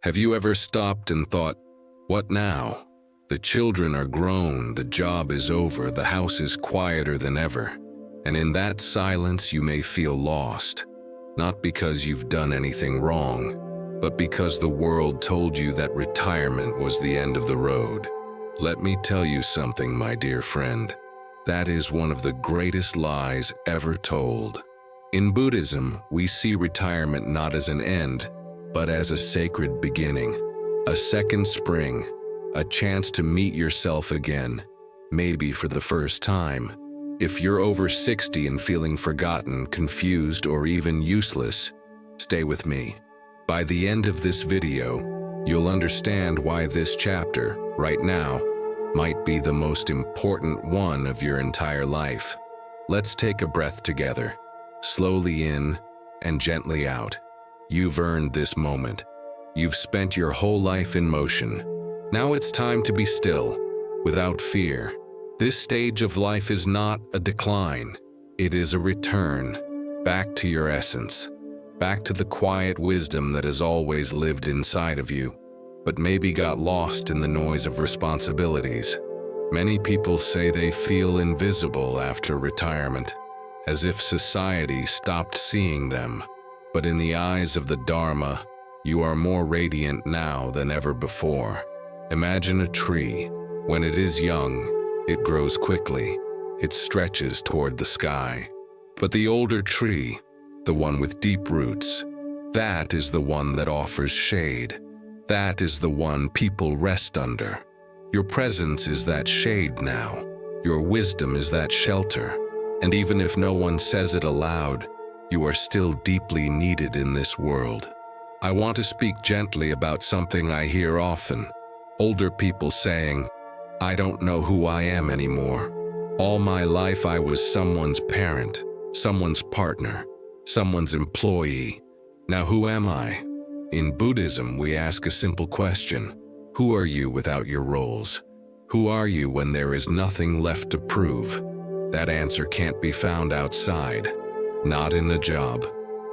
Have you ever stopped and thought, what now? The children are grown, the job is over, the house is quieter than ever. And in that silence you may feel lost, not because you've done anything wrong, but because the world told you that retirement was the end of the road. Let me tell you something, my dear friend. That is one of the greatest lies ever told. In Buddhism, we see retirement not as an end, but as a sacred beginning, a second spring, a chance to meet yourself again, maybe for the first time. If you're over 60 and feeling forgotten, confused, or even useless, stay with me. By the end of this video, you'll understand why this chapter, right now, might be the most important one of your entire life. Let's take a breath together, slowly in and gently out. You've earned this moment. You've spent your whole life in motion. Now it's time to be still, without fear. This stage of life is not a decline. It is a return back to your essence, back to the quiet wisdom that has always lived inside of you, but maybe got lost in the noise of responsibilities. Many people say they feel invisible after retirement, as if society stopped seeing them. But in the eyes of the Dharma, you are more radiant now than ever before. Imagine a tree. When it is young, it grows quickly. It stretches toward the sky. But the older tree, the one with deep roots, that is the one that offers shade. That is the one people rest under. Your presence is that shade now. Your wisdom is that shelter. And even if no one says it aloud, you are still deeply needed in this world. I want to speak gently about something I hear often. Older people saying, I don't know who I am anymore. All my life I was someone's parent, someone's partner, someone's employee. Now who am I? In Buddhism, we ask a simple question. Who are you without your roles? Who are you when there is nothing left to prove? That answer can't be found outside. Not in a job,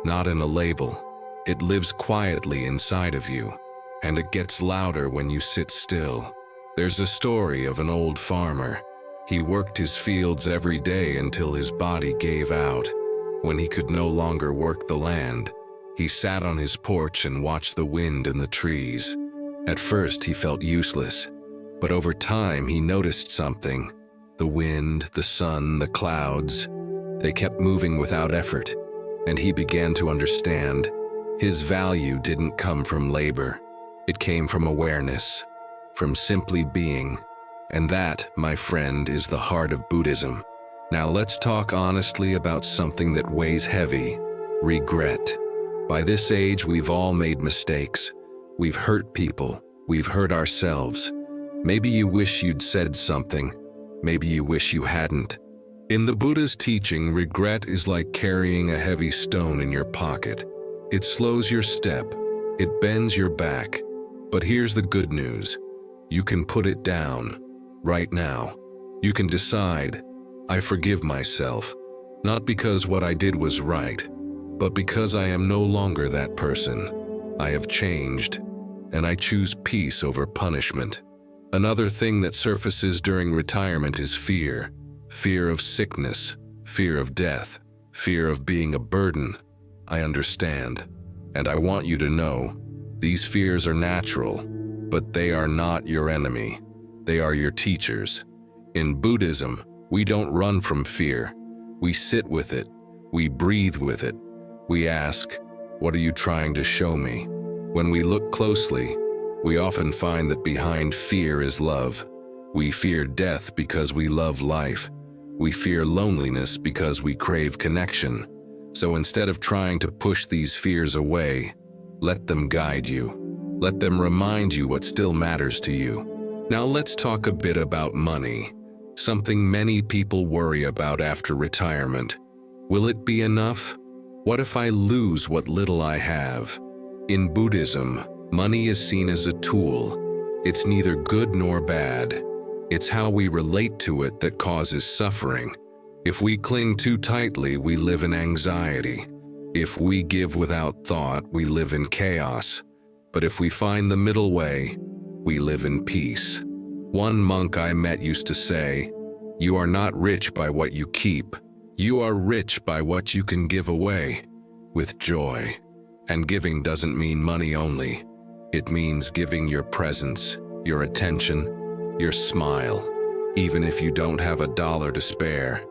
not in a label. It lives quietly inside of you, and it gets louder when you sit still. There's a story of an old farmer. He worked his fields every day until his body gave out. When he could no longer work the land, he sat on his porch and watched the wind and the trees. At first he felt useless, but over time he noticed something. The wind, the sun, the clouds, they kept moving without effort, and he began to understand. His value didn't come from labor. It came from awareness, from simply being. And that, my friend, is the heart of Buddhism. Now let's talk honestly about something that weighs heavy: regret. By this age, we've all made mistakes. We've hurt people. We've hurt ourselves. Maybe you wish you'd said something. Maybe you wish you hadn't. In the Buddha's teaching, regret is like carrying a heavy stone in your pocket. It slows your step. It bends your back. But here's the good news. You can put it down right now. You can decide, I forgive myself, not because what I did was right, but because I am no longer that person. I have changed, and I choose peace over punishment. Another thing that surfaces during retirement is fear. Fear of sickness, fear of death, fear of being a burden. I understand, and I want you to know, these fears are natural, but they are not your enemy. They are your teachers. In Buddhism, we don't run from fear. We sit with it. We breathe with it. We ask, what are you trying to show me? When we look closely, we often find that behind fear is love. We fear death because we love life. We fear loneliness because we crave connection. So instead of trying to push these fears away, let them guide you. Let them remind you what still matters to you. Now let's talk a bit about money, something many people worry about after retirement. Will it be enough? What if I lose what little I have? In Buddhism, money is seen as a tool. It's neither good nor bad. It's how we relate to it that causes suffering. If we cling too tightly, we live in anxiety. If we give without thought, we live in chaos. But if we find the middle way, we live in peace. One monk I met used to say, "You are not rich by what you keep. You are rich by what you can give away, with joy." And giving doesn't mean money only. It means giving your presence, your attention, your smile. Even if you don't have $1 to spare,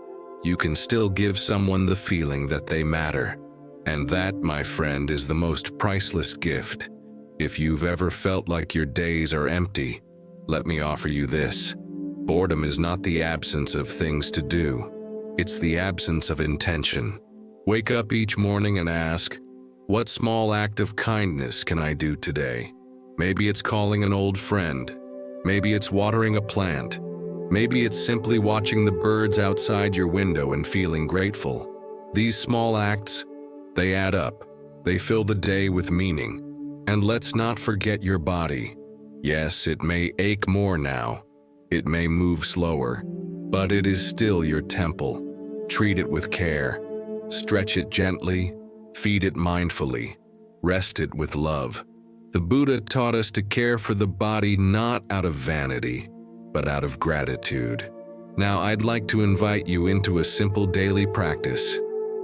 you can still give someone the feeling that they matter. And that, my friend, is the most priceless gift. If you've ever felt like your days are empty, let me offer you this. Boredom is not the absence of things to do. It's the absence of intention. Wake up each morning and ask, what small act of kindness can I do today? Maybe it's calling an old friend. Maybe it's watering a plant. Maybe it's simply watching the birds outside your window and feeling grateful. These small acts, they add up. They fill the day with meaning. And let's not forget your body. Yes, it may ache more now. It may move slower, but it is still your temple. Treat it with care. Stretch it gently. Feed it mindfully. Rest it with love. The Buddha taught us to care for the body not out of vanity, but out of gratitude. Now I'd like to invite you into a simple daily practice.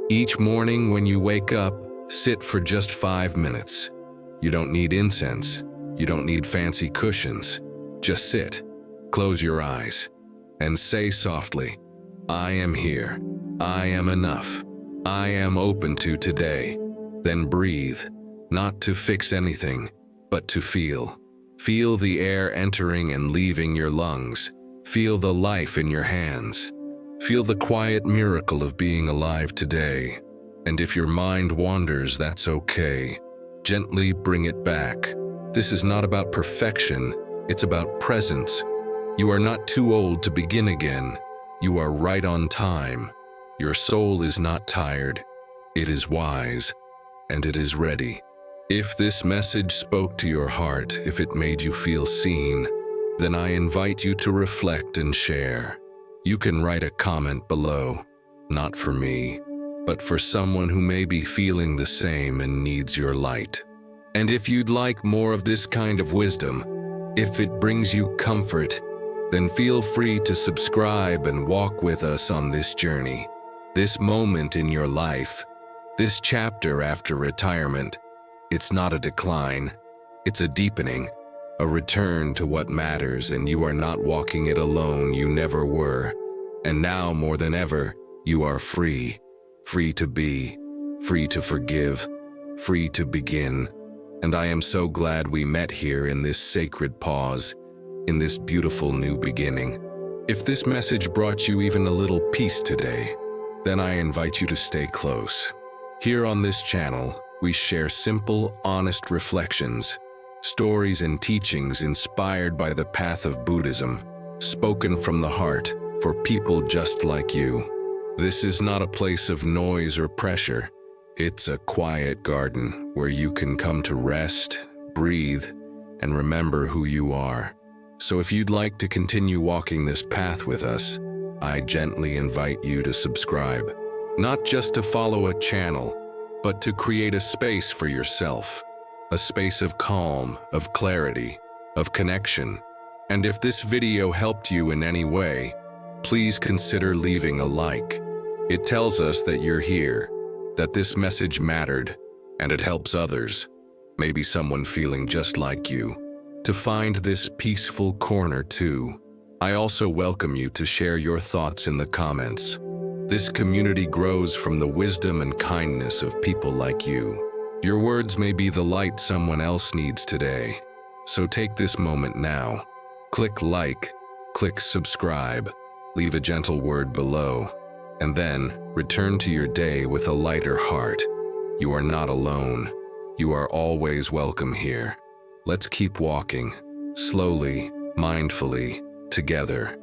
Each morning when you wake up, sit for just 5 minutes. You don't need incense. You don't need fancy cushions. Just sit. Close your eyes and say softly, "I am here. I am enough. I am open to today." Then breathe, not to fix anything, but to feel. Feel the air entering and leaving your lungs. Feel the life in your hands. Feel the quiet miracle of being alive today. And if your mind wanders, that's okay. Gently bring it back. This is not about perfection, it's about presence. You are not too old to begin again. You are right on time. Your soul is not tired. It is wise, and it is ready. If this message spoke to your heart, if it made you feel seen, then I invite you to reflect and share. You can write a comment below, not for me, but for someone who may be feeling the same and needs your light. And if you'd like more of this kind of wisdom, if it brings you comfort, then feel free to subscribe and walk with us on this journey. This moment in your life, this chapter after retirement, it's not a decline, it's a deepening, a return to what matters, and you are not walking it alone, you never were. And now more than ever, you are free, free to be, free to forgive, free to begin. And I am so glad we met here in this sacred pause, in this beautiful new beginning. If this message brought you even a little peace today, then I invite you to stay close. Here on this channel, we share simple, honest reflections, stories and teachings inspired by the path of Buddhism, spoken from the heart for people just like you. This is not a place of noise or pressure. It's a quiet garden where you can come to rest, breathe, and remember who you are. So if you'd like to continue walking this path with us, I gently invite you to subscribe, not just to follow a channel, but to create a space for yourself, a space of calm, of clarity, of connection. And if this video helped you in any way, please consider leaving a like. It tells us that you're here, that this message mattered, and it helps others, maybe someone feeling just like you, to find this peaceful corner too. I also welcome you to share your thoughts in the comments. This community grows from the wisdom and kindness of people like you. Your words may be the light someone else needs today. So take this moment now. Click like, click subscribe, leave a gentle word below, and then return to your day with a lighter heart. You are not alone. You are always welcome here. Let's keep walking, slowly, mindfully, together.